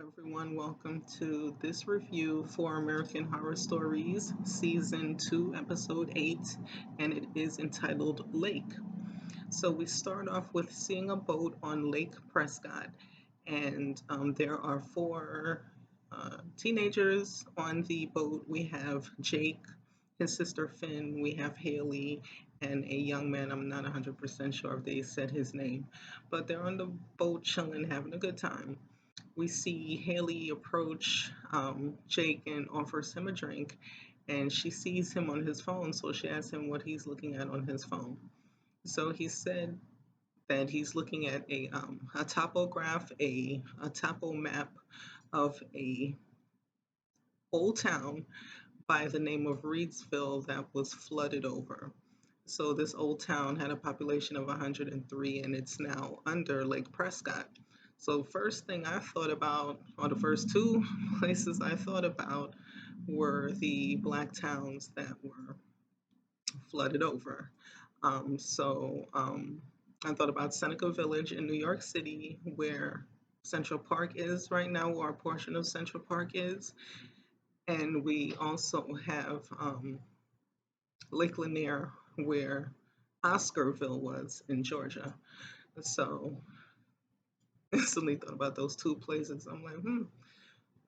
everyone. Welcome to this review for American Horror Stories, Season 2, Episode 8, and it is entitled Lake. So, we start off with seeing a boat on Lake Prescott, and there are four teenagers on the boat. We have Jake, his sister Finn, we have Haley, and a young man. I'm not 100% sure if they said his name, but they're on the boat chilling, having a good time. We see Haley approach Jake and offers him a drink, and she sees him on his phone, so she asks him what he's looking at on his phone. So he said that he's looking at a topograph, a topo map of a old town by the name of Reedsville that was flooded over. So this old town had a population of 103 and it's now under Lake Prescott. So first thing I thought about, or the first two places I thought about were the black towns that were flooded over. I thought about Seneca Village in New York City, where Central Park is right now, or a portion of Central Park is. And we also have Lake Lanier, where Oscarville was in Georgia. So instantly thought about those two places. I'm like,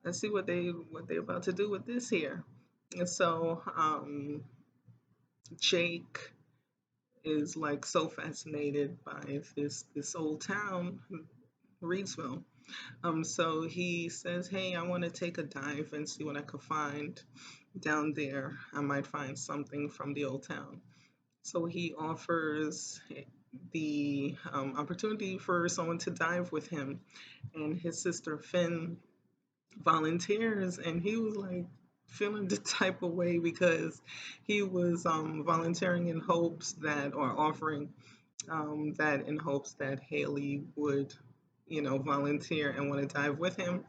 let's see what they're about to do with this here. And so Jake is like so fascinated by this old town, Reedsville. So he says, "Hey, I want to take a dive and see what I could find down there. I might find something from the old town." So he offers the opportunity for someone to dive with him, and his sister Finn volunteers, and he was like feeling the type of way because he was volunteering in hopes that, or offering that in hopes that Haley would, volunteer and want to dive with him.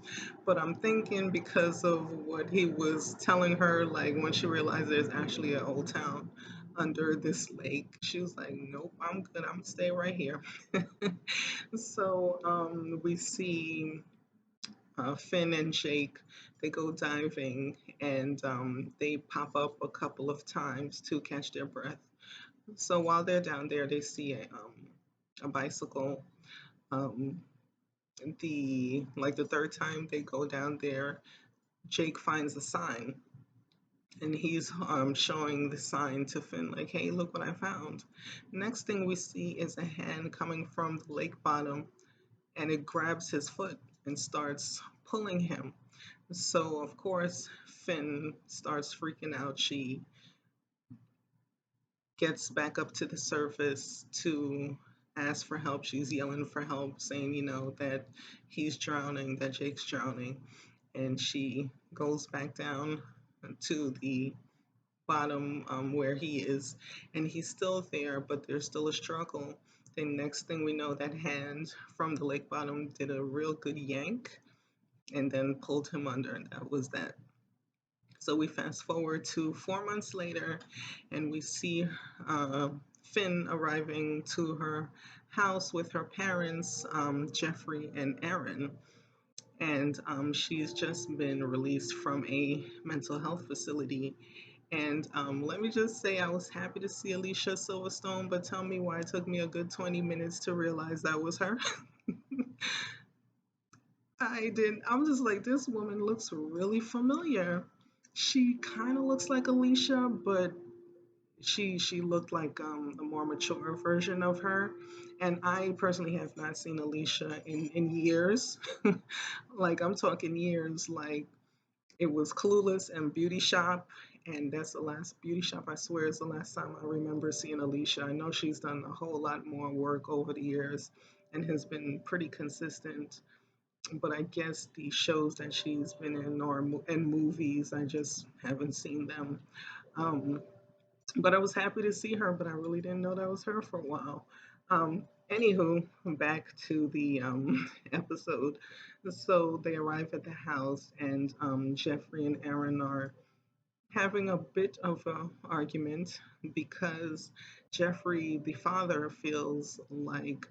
But I'm thinking because of what he was telling her, like when she realized there's actually an old town under this lake, she was like, "Nope, I'm good. I'm gonna stay right here." So we see Finn and Jake. They go diving and they pop up a couple of times to catch their breath. So while they're down there, they see a bicycle. Um, the third time they go down there, Jake finds a sign and he's showing the sign to Finn, like, "Hey, look what I found." Next thing we see is a hand coming from the lake bottom and it grabs his foot and starts pulling him. So, of course, Finn starts freaking out. She gets back up to the surface to ask for help. She's yelling for help, saying, that he's drowning, that Jake's drowning. And she goes back down to the bottom where he is, and he's still there, but there's still a struggle. The next thing we know, that hand from the lake bottom did a real good yank and then pulled him under, and that was that. So we fast forward to 4 months later, and we see uh, Finn arriving to her house with her parents, Jeffrey and Aaron. And she's just been released from a mental health facility. And let me just say, I was happy to see Alicia Silverstone, but tell me why it took me a good 20 minutes to realize that was her. I didn't. I'm just like, this woman looks really familiar. She kind of looks like Alicia, but she looked like a more mature version of her. And I personally have not seen Alicia in years. Like I'm talking years. Like it was Clueless and Beauty Shop, and that's the last Beauty Shop. I swear is the last time I remember seeing Alicia. I know she's done a whole lot more work over the years and has been pretty consistent, but I guess the shows that she's been in or in movies, I just haven't seen them. Um, but I was happy to see her, but I really didn't know that was her for a while. Anywho, back to the episode. So they arrive at the house, and Jeffrey and Aaron are having a bit of an argument because Jeffrey, the father, feels like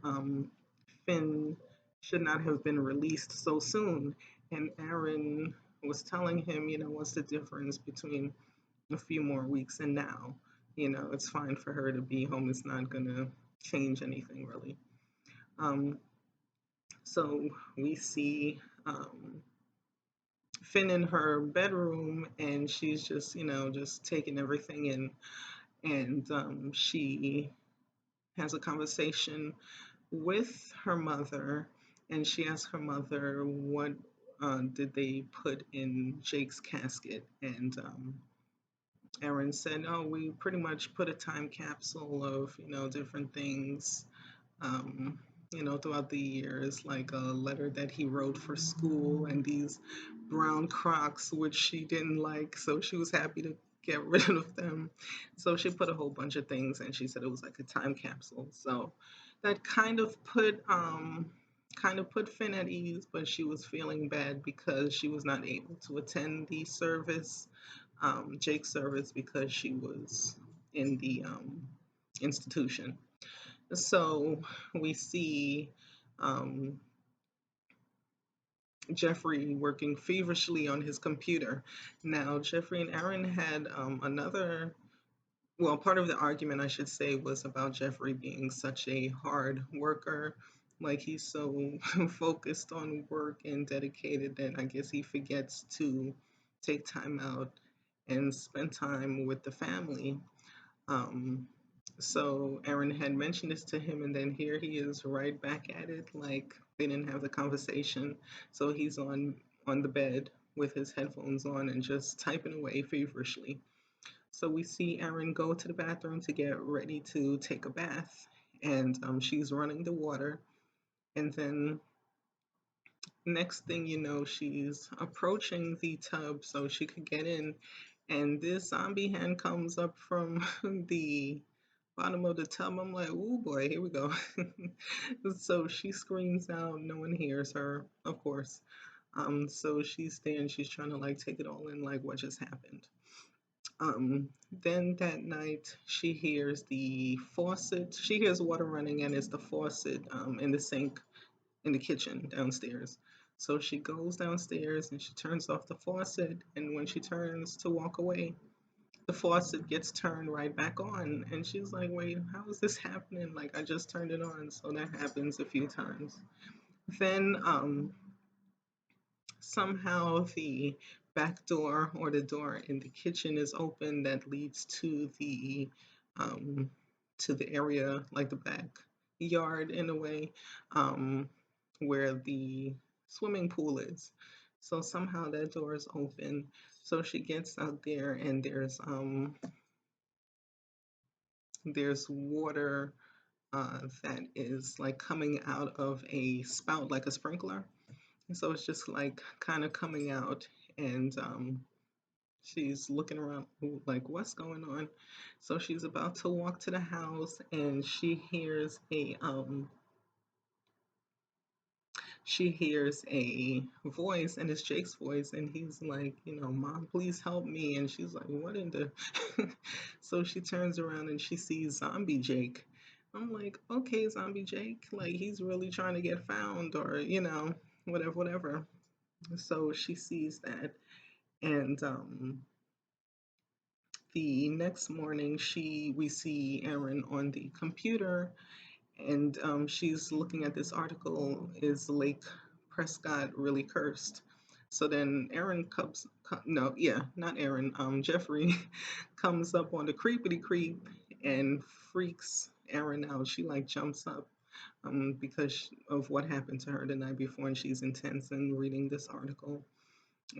Finn should not have been released so soon. And Aaron was telling him, what's the difference between a few more weeks and now? It's fine for her to be home. It's not going to change anything really. Um, so we see Finn in her bedroom, and she's just, just taking everything in. And she has a conversation with her mother, and she asks her mother what did they put in Jake's casket, and Erin said, "Oh, we pretty much put a time capsule of different things." Um, throughout the years, like a letter that he wrote for school, and these brown Crocs, which she didn't like, so she was happy to get rid of them. So she put a whole bunch of things, and she said it was like a time capsule. So that kind of put Finn at ease, but she was feeling bad because she was not able to attend the service, Jake's service, because she was in the institution. So we see um, Jeffrey working feverishly on his computer. Now, Jeffrey and Aaron had part of the argument, I should say, was about Jeffrey being such a hard worker. Like, he's so focused on work and dedicated that I guess he forgets to take time out and spend time with the family. Um, so Aaron had mentioned this to him, and then here he is right back at it, like they didn't have the conversation. So he's on the bed with his headphones on and just typing away feverishly. So we see Aaron go to the bathroom to get ready to take a bath, and she's running the water, and then next thing you know, she's approaching the tub so she could get in, and this zombie hand comes up from the bottom of the tub. I'm like, oh boy, here we go. So she screams out. No one hears her, of course. So she's there and she's trying to like take it all in, like what just happened. Then that night she hears the faucet. She hears water running, and it's the faucet in the sink in the kitchen downstairs. So she goes downstairs and she turns off the faucet. And when she turns to walk away, the faucet gets turned right back on. And she's like, wait, how is this happening? Like, I just turned it on. So that happens a few times. Then somehow the back door or the door in the kitchen is open that leads um, to the area, like the back yard in a way, um, where the swimming pool is. So somehow that door is open. So she gets out there, and there's water that is like coming out of a spout, like a sprinkler. And so it's just like kind of coming out, and she's looking around like, what's going on? So she's about to walk to the house, and she hears a voice, and it's Jake's voice, and he's like, Mom, please help me. And she's like, what in the? So she turns around and she sees Zombie Jake. I'm like, okay, Zombie Jake, like he's really trying to get found, or whatever, whatever. So she sees that, and the next morning, we see Erin on the computer, and she's looking at this article. Is Lake Prescott really cursed? So then Erin no, yeah, not Erin. Jeffrey comes up on the creepity creep and freaks Erin out. She like jumps up because of what happened to her the night before, and she's intense in reading this article.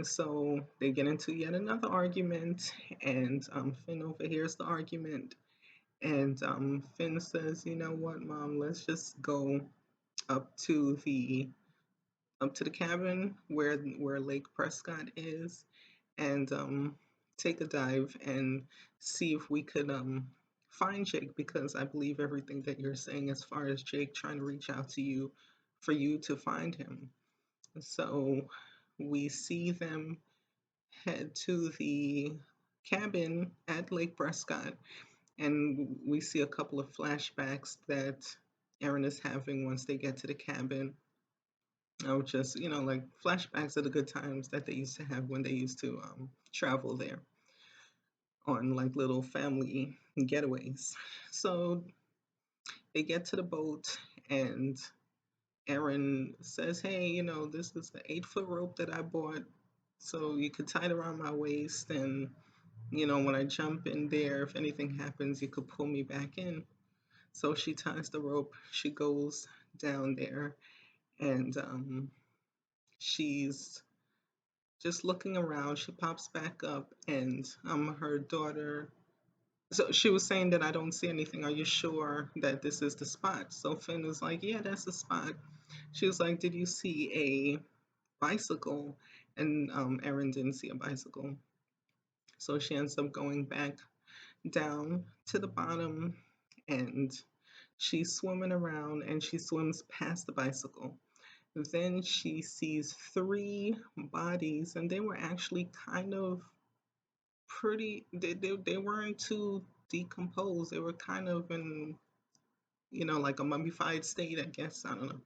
So they get into yet another argument, and Finn overhears the argument. And Finn says, "You know what, Mom? Let's just go up to the cabin where Lake Prescott is, and take a dive and see if we could find Jake, because I believe everything that you're saying as far as Jake trying to reach out to you for you to find him." So we see them head to the cabin at Lake Prescott, and we see a couple of flashbacks that Erin is having once they get to the cabin. I was just, like flashbacks of the good times that they used to have when they used to travel there on like little family getaways. So they get to the boat, and Aaron says, "Hey, this is the 8 foot rope that I bought. So you could tie it around my waist. And, when I jump in there, if anything happens, you could pull me back in." So she ties the rope. She goes down there, and she's just looking around. She pops back up, and her daughter. So she was saying that I don't see anything. Are you sure that this is the spot? So Finn was like, "Yeah, that's the spot." She was like, "Did you see a bicycle?" And Erin didn't see a bicycle. So she ends up going back down to the bottom, and she's swimming around, and she swims past the bicycle. Then she sees three bodies, and they were actually kind of pretty, they weren't too decomposed. They were kind of in, like a mummified state, I guess. I don't know.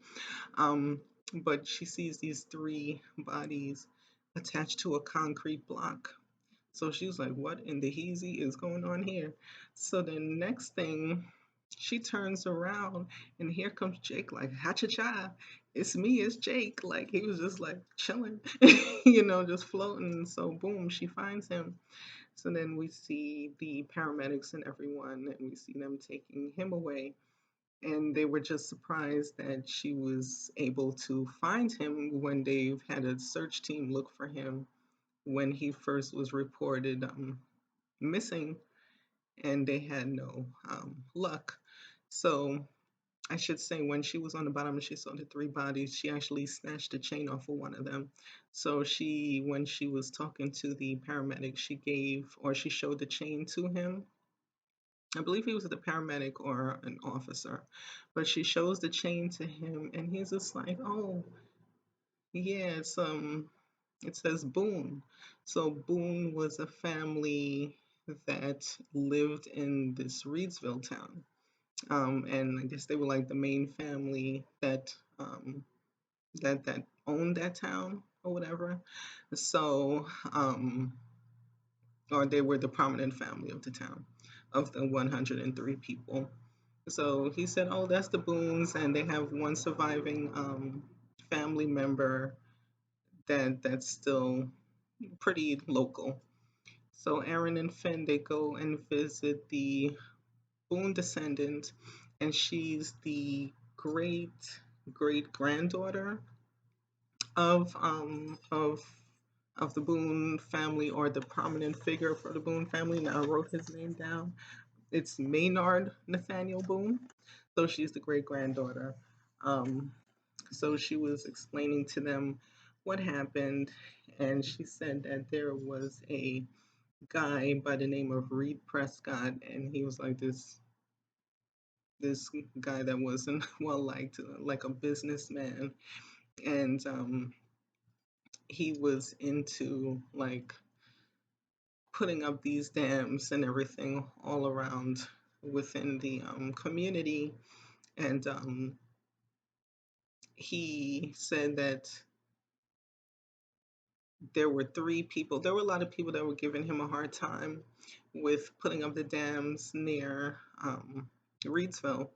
Um, but she sees these three bodies attached to a concrete block. So she was like, "What in the heezy is going on here?" So the next thing, she turns around, and here comes Jake, like, "Ha cha cha, it's me, it's Jake." Like, he was just like chilling, just floating. So boom, she finds him. So then we see the paramedics and everyone, and we see them taking him away. And they were just surprised that she was able to find him when they've had a search team look for him when he first was reported missing, and they had no luck. So I should say, when she was on the bottom and she saw the three bodies, she actually snatched the chain off of one of them. So when she was talking to the paramedic, she showed the chain to him. I believe he was the paramedic or an officer, but she shows the chain to him, and he's just like, "Oh, yeah, it says Boone." So Boone was a family that lived in this Reedsville town. And I guess they were like the main family that owned that town or whatever. So, or they were the prominent family of the town, of the 103 people. So he said, "Oh, that's the Boones, and they have one surviving family member that's still pretty local." So Aaron and Finn, they go and visit the Boone descendant, and she's the great granddaughter of the Boone family, or the prominent figure for the Boone family. Now I wrote his name down. It's Maynard Nathaniel Boone. So she's the great granddaughter. Um, so she was explaining to them what happened, and she said that there was a guy by the name of Reed Prescott, and he was like this guy that wasn't well liked, like a businessman, and he was into like putting up these dams and everything all around within the community. And he said that there were a lot of people that were giving him a hard time with putting up the dams near Reedsville.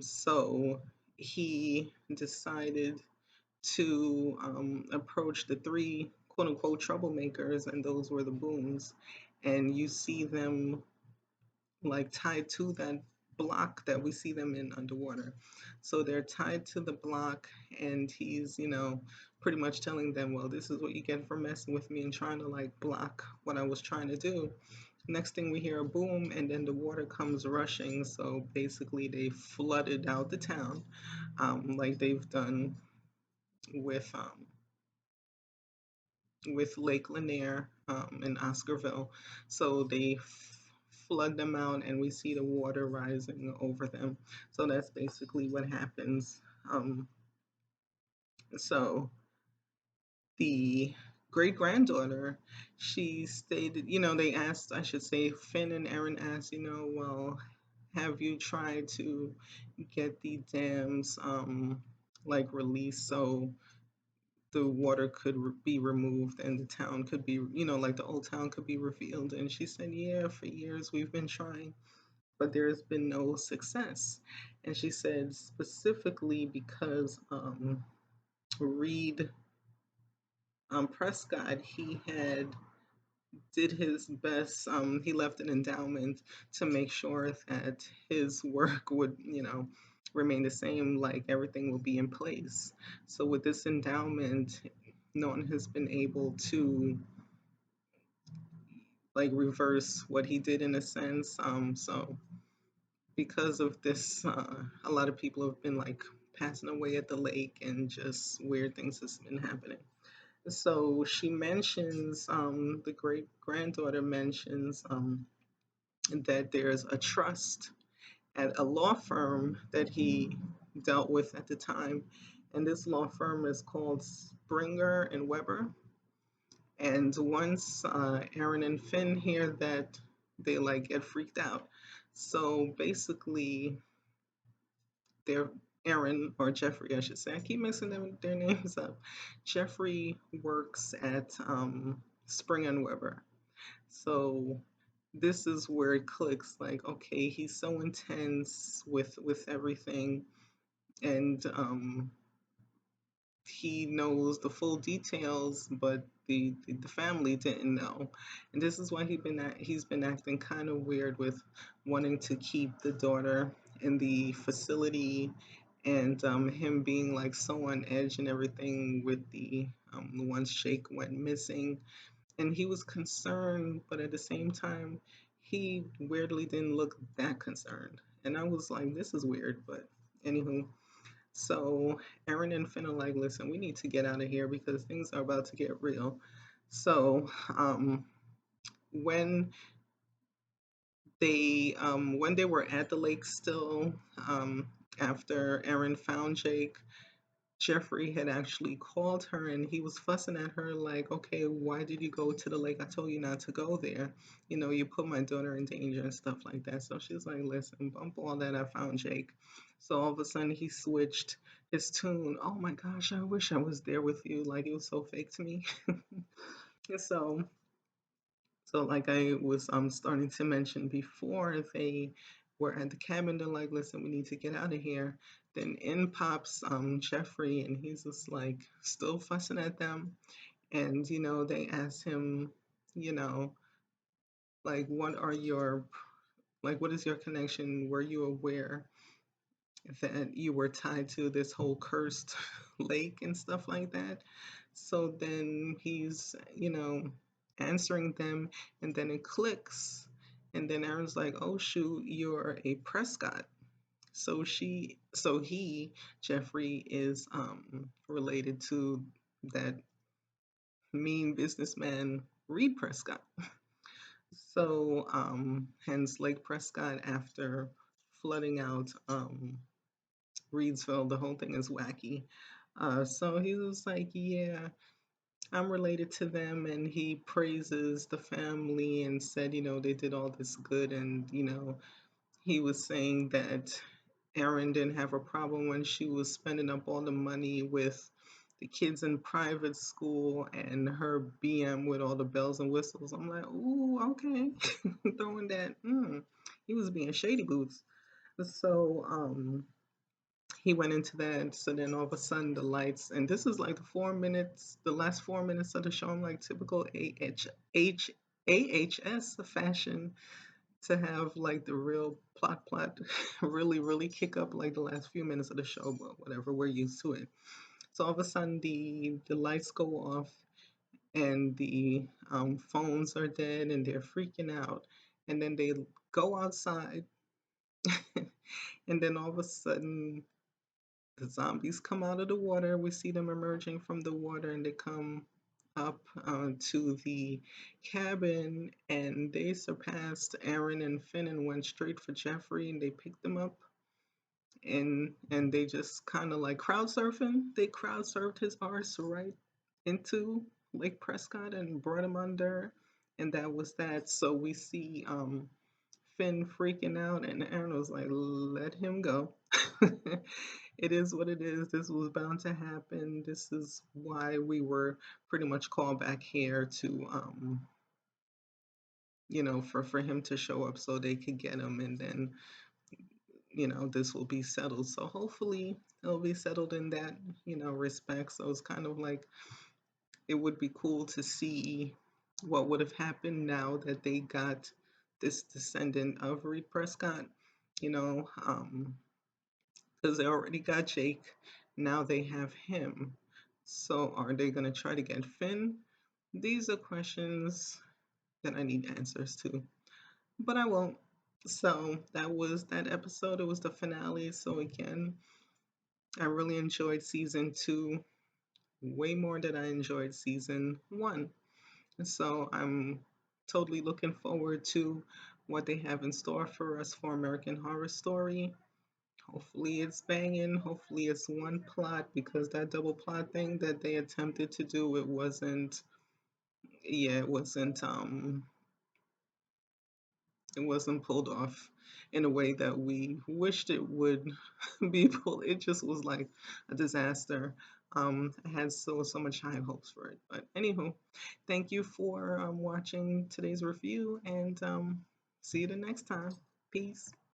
So he decided to approach the three quote unquote troublemakers, and those were the Boones. And you see them like tied to that block that we see them in underwater. So they're tied to the block, and he's, pretty much telling them, "Well, this is what you get for messing with me and trying to like block what I was trying to do." Next thing we hear a boom, and then the water comes rushing. So basically, they flooded out the town, like they've done with Lake Lanier in Oscarville. So they flood them out, and we see the water rising over them. So that's basically what happens. So the great granddaughter, she stated, they asked, I should say, Finn and Aaron asked, "Well, have you tried to get the dams like released so the water could be removed and the town could be, like the old town could be revealed. And she said, yeah, for years we've been trying, but there's been no success. And she said specifically because Reed Prescott, he had did his best. He left an endowment to make sure that his work would, remain the same, like everything will be in place. So with this endowment, no one has been able to like reverse what he did in a sense. So because of this, a lot of people have been like passing away at the lake and just weird things has been happening. So she mentions, the great granddaughter mentions that there's a trust at a law firm that he dealt with at the time. And this law firm is called Springer and Weber. And once Aaron and Finn hear that, they like get freaked out. So basically, they're Aaron or Jeffrey, I should say. I keep mixing their names up. Jeffrey works at Springer and Weber. So this is where it clicks. Like, okay, he's so intense with everything, and he knows the full details, but the family didn't know, and this is why he's been acting kind of weird with wanting to keep the daughter in the facility, and him being like so on edge and everything with the once Shake went missing, and he was concerned, but at the same time, he weirdly didn't look that concerned, and I was like, this is weird, but anywho. So Aaron and Finn are like, listen, we need to get out of here because things are about to get real. So when when they were at the lake still, after Aaron found Jake, Jeffrey had actually called her and he was fussing at her like, okay, why did you go to the lake? I told you not to go there. You put my daughter in danger and stuff like that. So she's like, listen, bump all that. I found Jake. So all of a sudden he switched his tune. Oh my gosh, I wish I was there with you. Like it was so fake to me. And so like I was starting to mention before, they were at the cabin. They're like, listen, we need to get out of here. Then in pops Jeffrey, and he's just like still fussing at them. And they ask him, you know, like what is your connection? Were you aware that you were tied to this whole cursed lake and stuff like that? So then he's, answering them, and then it clicks. And then Aaron's like, oh shoot, you're a Prescott. So Jeffrey is related to that mean businessman Reed Prescott. So hence Lake Prescott, after flooding out Reedsville, the whole thing is wacky. So he was like, yeah, I'm related to them, and he praises the family and said, they did all this good, and he was saying that Erin didn't have a problem when she was spending up all the money with the kids in private school and her BM with all the bells and whistles. I'm like, ooh, okay, throwing that. He was being shady boots. So he went into that. So then all of a sudden the lights, and this is like the last 4 minutes of the show. I'm like typical AHS fashion to have like the real plot really really kick up like the last few minutes of the show, but whatever, we're used to it. So all of a sudden the lights go off, and the phones are dead, and they're freaking out, and then they go outside. And then all of a sudden the zombies come out of the water. We see them emerging from the water, and they come up to the cabin, and they surpassed Aaron and Finn and went straight for Jeffrey, and they picked them up, and they just kind of like crowd surfing. They crowd surfed his arse right into Lake Prescott and brought him under, and that was that. So we see Finn freaking out, and Aaron was like, "Let him go." It is what it is. This was bound to happen. This is why we were pretty much called back here to, for him to show up so they could get him, and then, this will be settled. So hopefully it'll be settled in that, respect. So it's kind of like it would be cool to see what would have happened now that they got this descendant of Reed Prescott, you know, because they already got Jake. Now they have him. So are they going to try to get Finn? These are questions that I need answers to, but I won't. So that was that episode. It was the finale. So again, I really enjoyed season two way more than I enjoyed season one. So I'm totally looking forward to what they have in store for us for American Horror Story. Hopefully it's banging. Hopefully it's one plot, because that double plot thing that they attempted to do, it wasn't, yeah, it wasn't pulled off in a way that we wished it would be pulled. It just was like a disaster. I had so much high hopes for it. But anywho, thank you for watching today's review, and see you the next time. Peace.